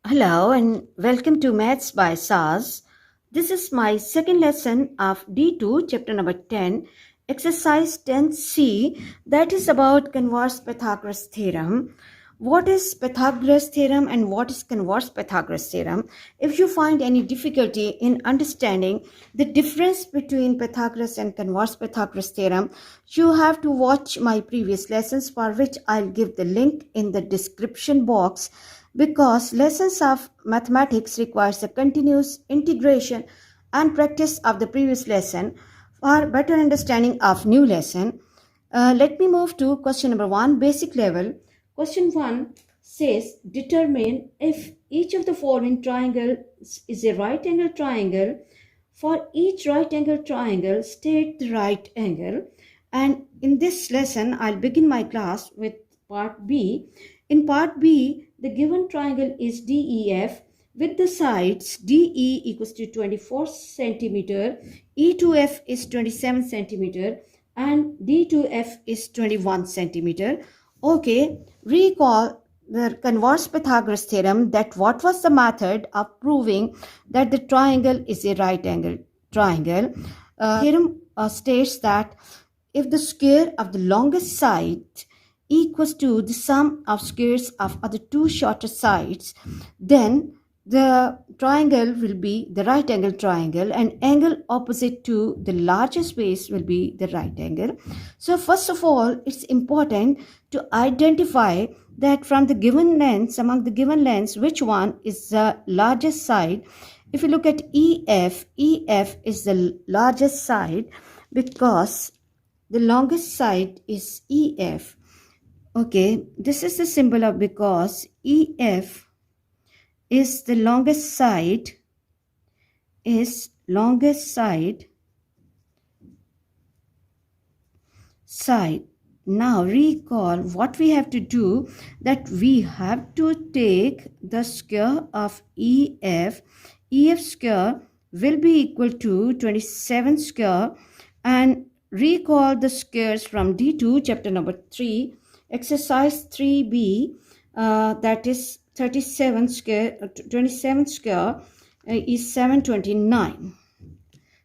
Hello and welcome to Maths by SAS. This is my second lesson of D2, chapter number 10, exercise 10C, that is about converse Pythagoras theorem. What is Pythagoras theorem and what is converse Pythagoras theorem? If you find any difficulty in understanding the difference between Pythagoras and converse Pythagoras theorem, you have to watch my previous lessons, for which I'll give the link in the description box, because lessons of mathematics requires a continuous integration and practice of the previous lesson for better understanding of new lesson. Let me move to question number 1, basic level. Question 1 says determine if each of the following triangles is a right angle triangle. For each right angle triangle, state the right angle. And in this lesson, I'll begin my class with part B. In part B, the given triangle is DEF with the sides DE equals to 24 centimeter, E to F is 27 centimeter, and D to F is 21 centimeter. Okay, recall the converse Pythagoras theorem, that what was the method of proving that the triangle is a right angle triangle. Theorem states that if the square of the longest side equals to the sum of squares of other two shorter sides, then the triangle will be the right angle triangle, and angle opposite to the largest base will be the right angle. So first of all, it's important to identify that from the given lengths, among the given lengths, which one is the largest side. If you look at EF is the largest side because the longest side is EF. Okay, this is the symbol of because EF is the longest side, side. Now recall what we have to do, that we have to take the square of EF. EF square will be equal to 27 square, and recall the squares from D2 chapter number 3, exercise 3B, that is 37 square, 27 square is 729.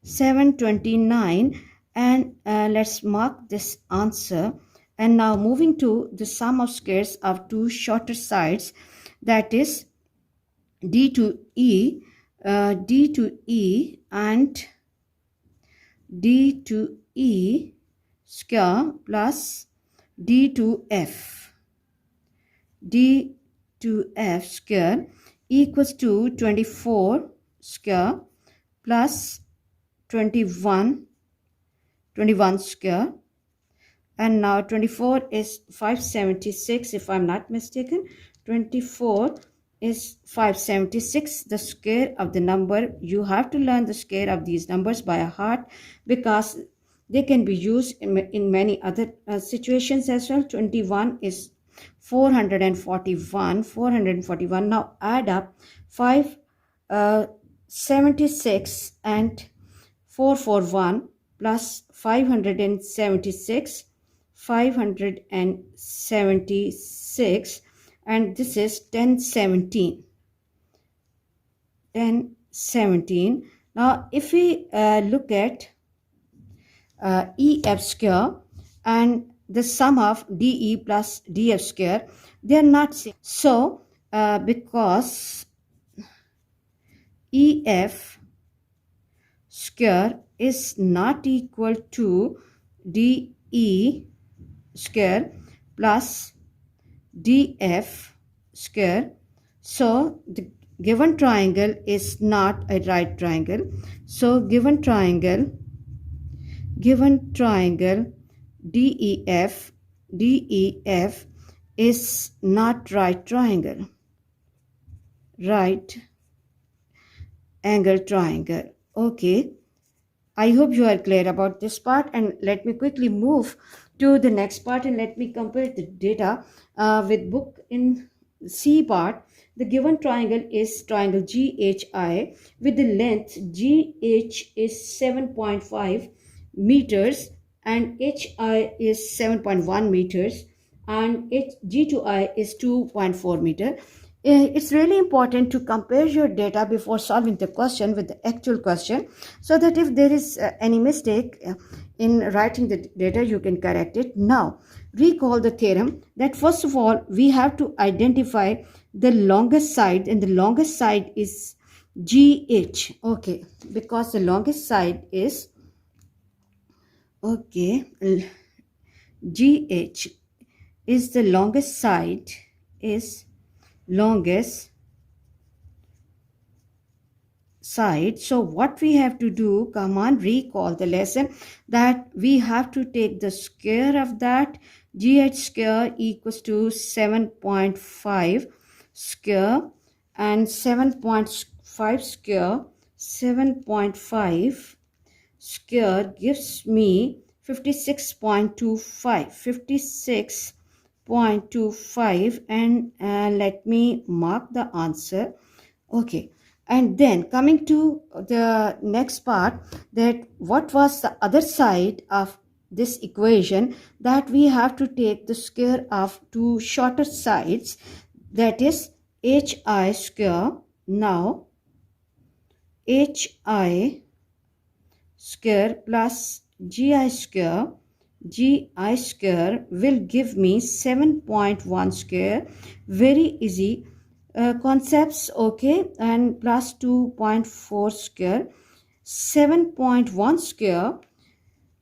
729, and let's mark this answer. And now moving to the sum of squares of two shorter sides, that is D to E, and D to E square plus D to F. D to F square equals to 24 square plus 21 square, and now 24 is 576 if I'm not mistaken. 24 is 576. The square of the number, you have to learn the square of these numbers by heart because they can be used in many other situations as well. 21 is 441. Now add up 576 and 441 plus 576, and this is 1017. Now if we look at EF square and the sum of DE plus DF square, they are not same. So because EF square is not equal to DE square plus DF square, so the given triangle is not a right triangle. So given triangle DEF is not right triangle, right angle triangle. Okay, I hope you are clear about this part, and let me quickly move to the next part and let me compare the data with book. In C part, the given triangle is triangle GHI with the length GH is 7.5 meters and HI is 7.1 meters and G to I is 2.4 meter. It's really important to compare your data before solving the question with the actual question, so that if there is any mistake in writing the data, you can correct it. Now, recall the theorem that first of all, we have to identify the longest side, and the longest side is GH. Okay, because the longest side is, okay, GH is the longest side, is longest side. So what we have to do, come on, recall the lesson that we have to take the square of that. GH square equals to 7.5 square, and 7.5 square, 7.5 square gives me 56.25, 56.25, and let me mark the answer. Okay, and then coming to the next part, that what was the other side of this equation, that we have to take the square of two shorter sides, that is HI square. Now HI square plus GI square, GI square will give me 7.1 square. Very easy concepts. Okay, and plus 2.4 square, 7.1 square.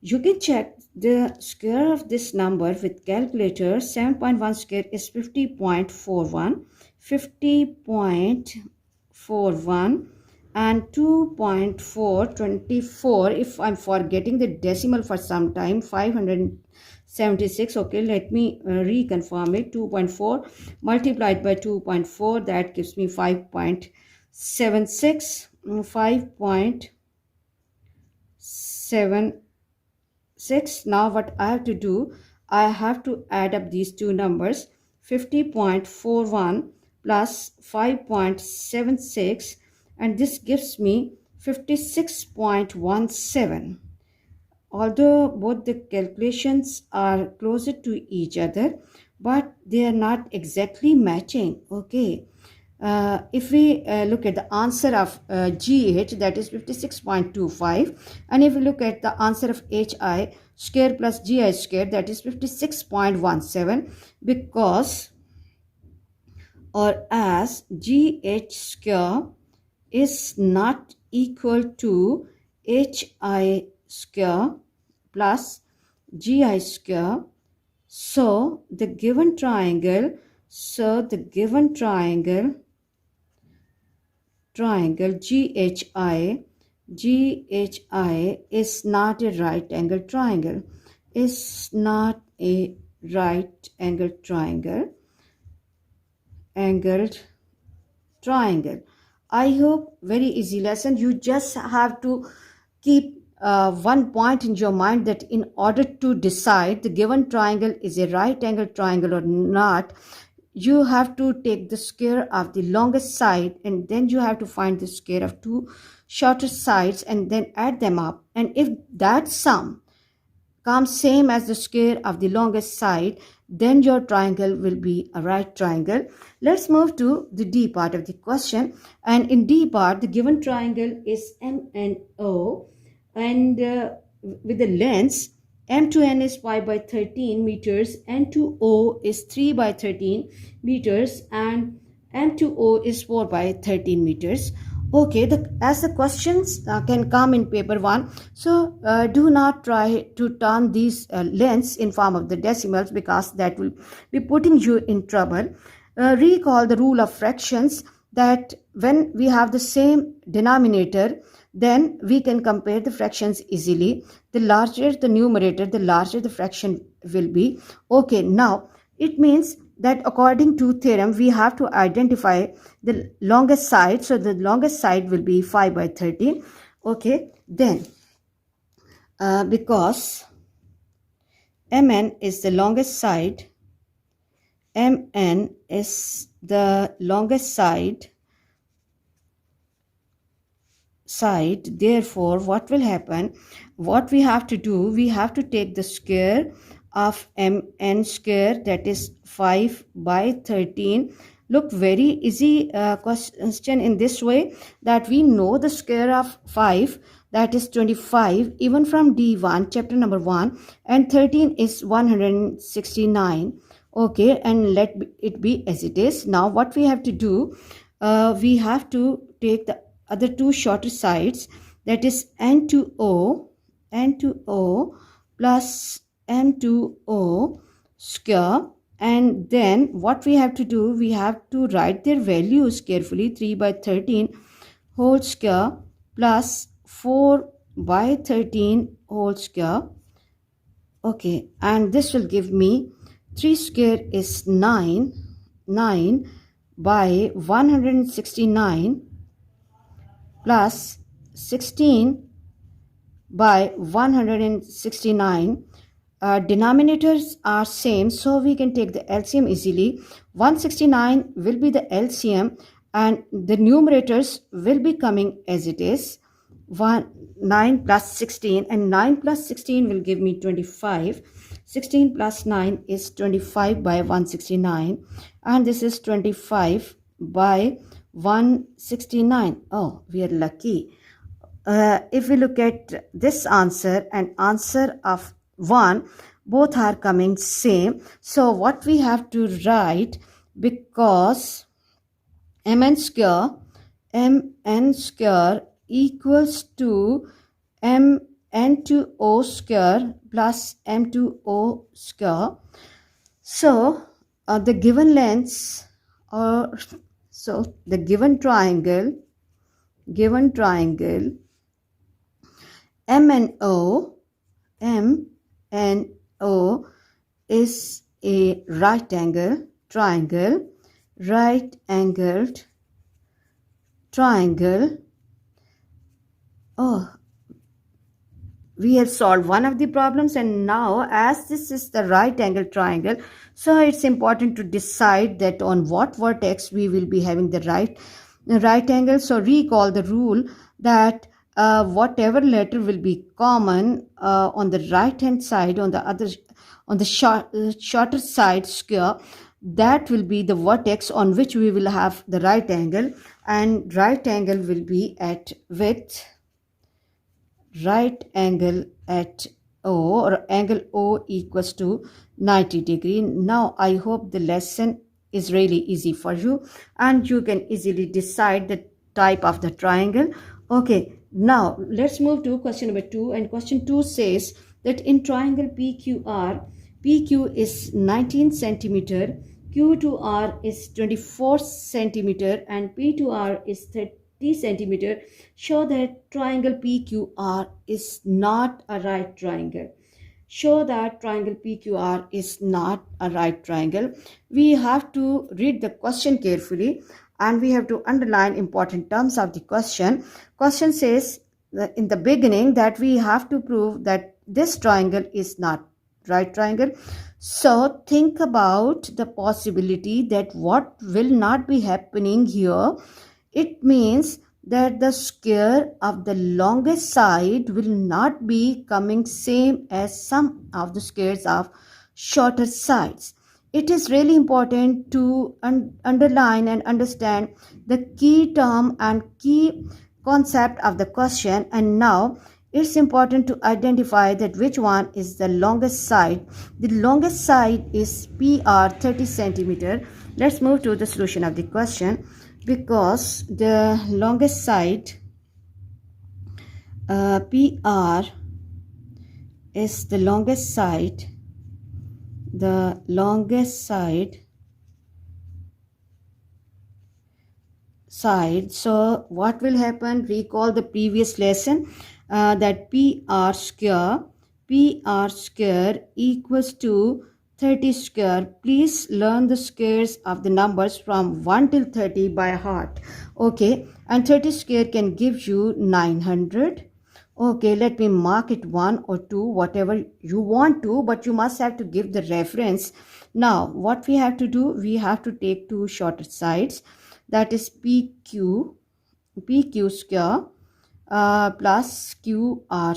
You can check the square of this number with calculator. 7.1 square is 50.41, 50.41, and 2.424. If I'm forgetting the decimal for some time, 576. Okay, let me reconfirm it. 2.4 multiplied by 2.4, that gives me 5.76. 5.76. Now what I have to do, I have to add up these two numbers. 50.41 plus 5.76, and this gives me 56.17. Although both the calculations are closer to each other, but they are not exactly matching. Okay, if we look at the answer of GH, that is 56.25, and if we look at the answer of HI square plus GI square, that is 56.17, because or as GH square is not equal to HI square plus GI square. So the given triangle, GHI is not a right angle triangle, is not a right angle angled triangle. I hope very easy lesson. You just have to keep one point in your mind, that in order to decide the given triangle is a right angle triangle or not, you have to take the square of the longest side, and then you have to find the square of two shorter sides, and then add them up. And if that sum comes same as the square of the longest side, then your triangle will be a right triangle. Let's move to the D part of the question. And in D part, the given triangle is MNO, and with the lengths M to N is 5 by 13 meters, N to O is 3 by 13 meters, and M to O is 4 by 13 meters. Okay, as the questions can come in paper 1, so do not try to turn these lengths in form of the decimals, because that will be putting you in trouble. Recall the rule of fractions, that when we have the same denominator, then we can compare the fractions easily. The larger the numerator, the larger the fraction will be. Okay, now it means that according to theorem, we have to identify the longest side. So the longest side will be 5 by 13. Okay, then because MN is the longest side, MN is the longest side, therefore what will happen, what we have to do, we have to take the square of MN square, that is 5 by 13. look very easy question in this way, that we know the square of 5, that is 25, even from D1 chapter number 1, and 13 is 169. Okay, and let it be as it is. Now what we have to do, we have to take the other two shorter sides, that is n2o plus m2o square, and then what we have to do, we have to write their values carefully. 3 by 13 whole square plus 4 by 13 whole square. Okay, and this will give me 3 square is 9 by 169 plus 16 by 169. Denominators are same, so we can take the LCM easily. 169 will be the LCM, and the numerators will be coming as it is. 9 plus 16, and 9 plus 16 will give me 25. 16 plus 9 is 25 by 169, and this is 25 by 169. Oh, we are lucky. If we look at this answer and answer of 1, both are coming same. So what we have to write, because mn square equals to n2o square plus m2o square. So the given lengths, or so the given triangle MNO is a right angled triangle. Oh, we have solved one of the problems, and now as this is the right angle triangle, so it's important to decide that on what vertex we will be having the right angle. So recall the rule that whatever letter will be common on the right hand side, on the shorter side square, that will be the vertex on which we will have the right angle, and right angle will be at width, right angle at O, or angle O equals to 90 degree. Now I hope the lesson is really easy for you, and you can easily decide the type of the triangle. Okay, now let's move to question number 2, and question 2 says that in triangle PQR, PQ is 19 centimeter, Q to R is 24 centimeter, and P to R is 30 centimeter. Show that triangle PQR is not a right triangle. Show that triangle PQR is not a right triangle. We have to read the question carefully, and we have to underline important terms of the question. Question says in the beginning that we have to prove that this triangle is not right triangle. So think about the possibility that what will not be happening here. It means that the square of the longest side will not be coming same as some of the squares of shorter sides. It is really important to underline and understand the key term and key concept of the question. And now it's important to identify that which one is the longest side. The longest side is PR 30 centimeter. Let's move to the solution of the question. Because the longest side PR is the longest side, so what will happen? Recall the previous lesson that PR square equals to 30 square. Please learn the squares of the numbers from 1 till 30 by heart. Okay, and 30 square can give you 900. Okay, let me mark it 1 or 2, whatever you want to, but you must have to give the reference. Now what we have to do, we have to take two shorter sides, that is PQ square plus QR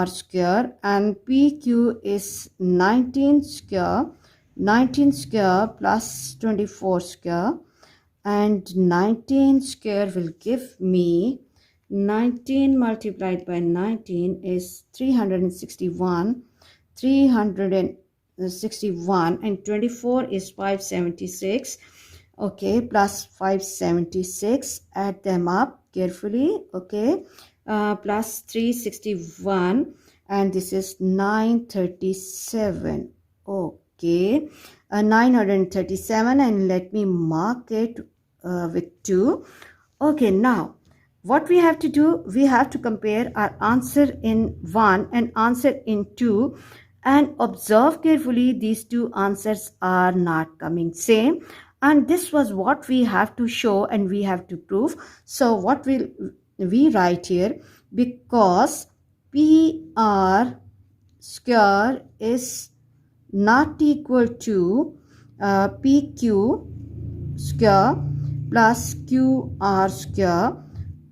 square, and PQ is 19 square 19 square plus 24 square, and 19 square will give me 19 multiplied by 19 is 361. 361 and 24 is 576. Okay, plus 576, add them up carefully. Okay, plus 361, and this is 937. Okay, 937, and let me mark it with 2. Okay, now what we have to do, we have to compare our answer in 1 and answer in 2, and observe carefully. These two answers are not coming same, and this was what we have to show and we have to prove. So what will we write here? Because PR square is not equal to PQ square plus QR square.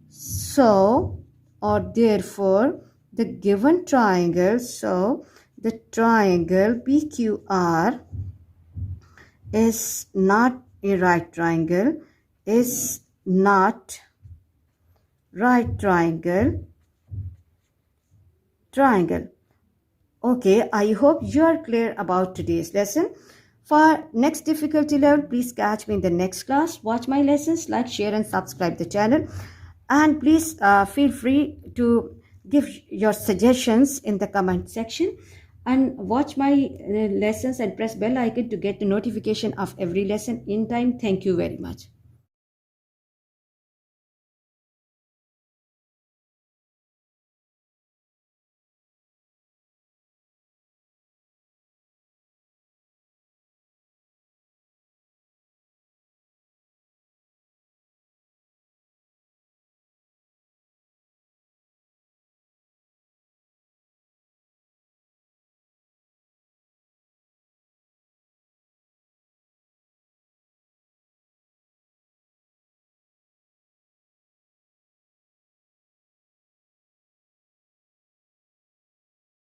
So, or therefore, the given triangle, so the triangle PQR is not a right triangle, is not right triangle. Okay, I hope you are clear about today's lesson. For next difficulty level, please catch me in the next class. Watch my lessons, like, share and subscribe the channel. And please feel free to give your suggestions in the comment section, and watch my lessons and press bell icon to get the notification of every lesson in time. Thank you very much.